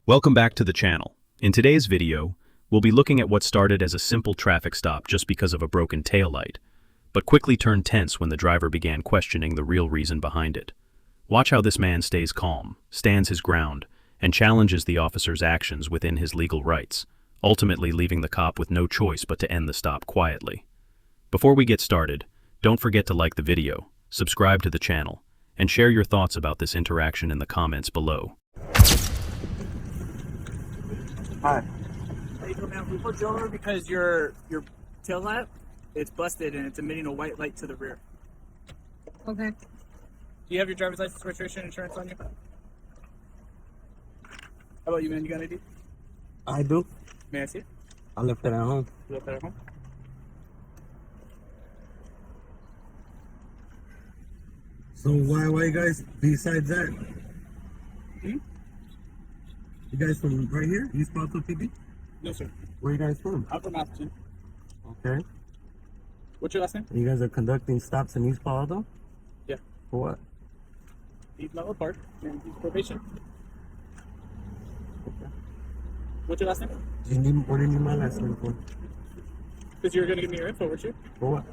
Welcome back to the channel. In today's video, we'll be looking at what started as a simple traffic stop just because of a broken taillight, but quickly turned tense when the driver began questioning the real reason behind it. Watch how this man stays calm, stands his ground, and challenges the officer's actions within his legal rights, ultimately leaving the cop with no choice but to end the stop quietly. Before we get started, don't forget to like the video, subscribe to the channel, and share your thoughts about this interaction in the comments below. Hi. Hey, man, we pulled you over because your tail lamp, it's busted and it's emitting a white light to the rear. Okay. Do you have your driver's license, registration, insurance on you? How about you, man? You got ID? I do. May I see it? I left it at home. You left that at home? So why you guys, besides that? Hmm? You guys from right here? East Palo PD? No, sir. Where you guys from? I'm from Massachusetts. Okay. What's your last name? And you guys are conducting stops in East Palo? Yeah. For what? East Mellow Park. And he's probation. What's your last name? What do you need my last name for? Because you were going to give me your info, weren't you? For what?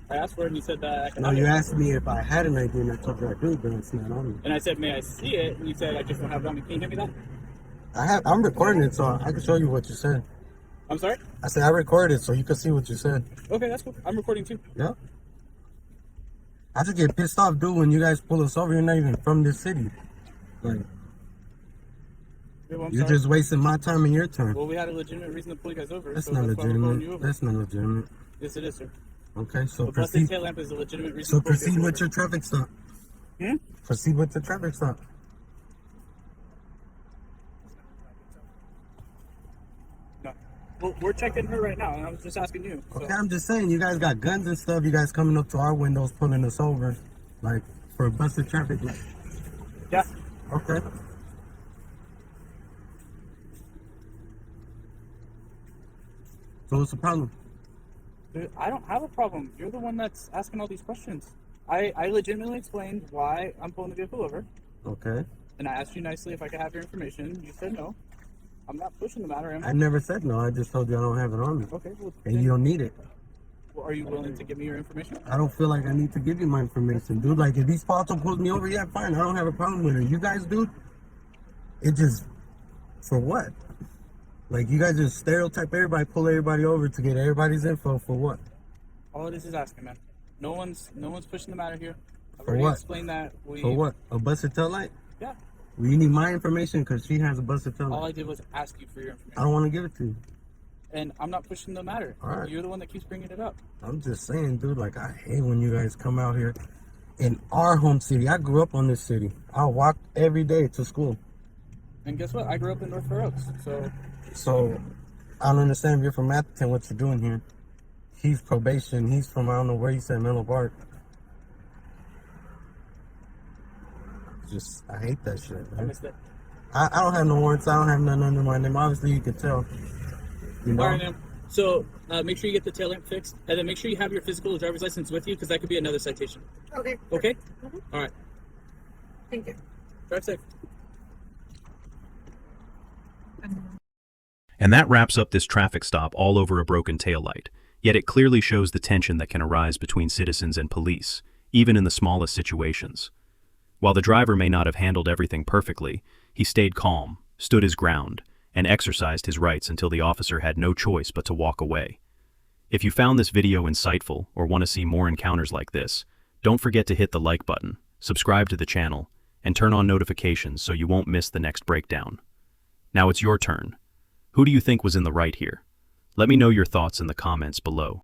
I asked for it and you said that I can No, have you it. asked me if I had an ID and I told you I do, but it's not on me. And I said, may I see it? And you said, I just don't have it on me. Can you give me that? I'm recording it so I can show you what you said. I'm sorry? I said I recorded it so you can see what you said. Okay, that's cool. I'm recording too. Yeah. I just get pissed off, dude, when you guys pull us over. You're not even from this city. Like, Yeah, well, I'm you're sorry. just wasting my time and your time. Well, we had a legitimate reason to pull you guys over. That's so not that's why we're pulling you legitimate. over. That's not legitimate. Yes, it is, sir. Okay, so The busted proceed. tail lamp is a legitimate reason So to pull you proceed over. with your traffic stop. Hmm? Proceed with the traffic stop. No. Well, we're checking her right now, and I was just asking you. So. Okay, I'm just saying, you guys got guns and stuff. You guys coming up to our windows, pulling us over, like for a busted traffic light. Yeah. Okay. So what's the problem? Dude, I don't have a problem. You're the one that's asking all these questions. I legitimately explained why I'm pulling the vehicle over, Okay. and I asked you nicely if I could have your information. You said no. I'm not pushing the matter, am I? I never said no. I just told you I don't have it on me, Okay, well, and then, you don't need it. well, are you willing to give me your information? I don't feel like I need to give you my information, dude. Like, if these Pato pulls me over, yeah, fine. I don't have a problem with it. You guys, dude, it just, for what? Like, you guys just stereotype everybody, pull everybody over to get everybody's info for what? All it is asking, man. No one's pushing the matter here. I've For already what? explained that. For what? A busted tail light? Yeah. Well, you need my information because she has a busted tail All light. I did was ask you for your information. I don't want to give it to you. And I'm not pushing the matter. All right. You're the one that keeps bringing it up. I'm just saying, dude, like, I hate when you guys come out here in our home city. I grew up on this city. I walk every day to school. And guess what? I grew up in North Fair Oaks, so So, I don't understand if you're from Atherton, what you're doing here. He's probation. He's from, I don't know where you said, Menlo Park. Just, I hate that shit, I man. missed it. I don't have no warrants. I don't have nothing under my name. Obviously, you can tell. You know? All right, man. So make sure you get the tail lamp fixed, and then make sure you have your physical driver's license with you, because that could be another citation. Okay. Okay? Mhm. All right. Thank you. Drive safe. And that wraps up this traffic stop all over a broken taillight. Yet it clearly shows the tension that can arise between citizens and police, even in the smallest situations. While the driver may not have handled everything perfectly, he stayed calm, stood his ground, and exercised his rights until the officer had no choice but to walk away. If you found this video insightful or want to see more encounters like this, don't forget to hit the like button, subscribe to the channel, and turn on notifications so you won't miss the next breakdown. Now it's your turn. Who do you think was in the right here? Let me know your thoughts in the comments below.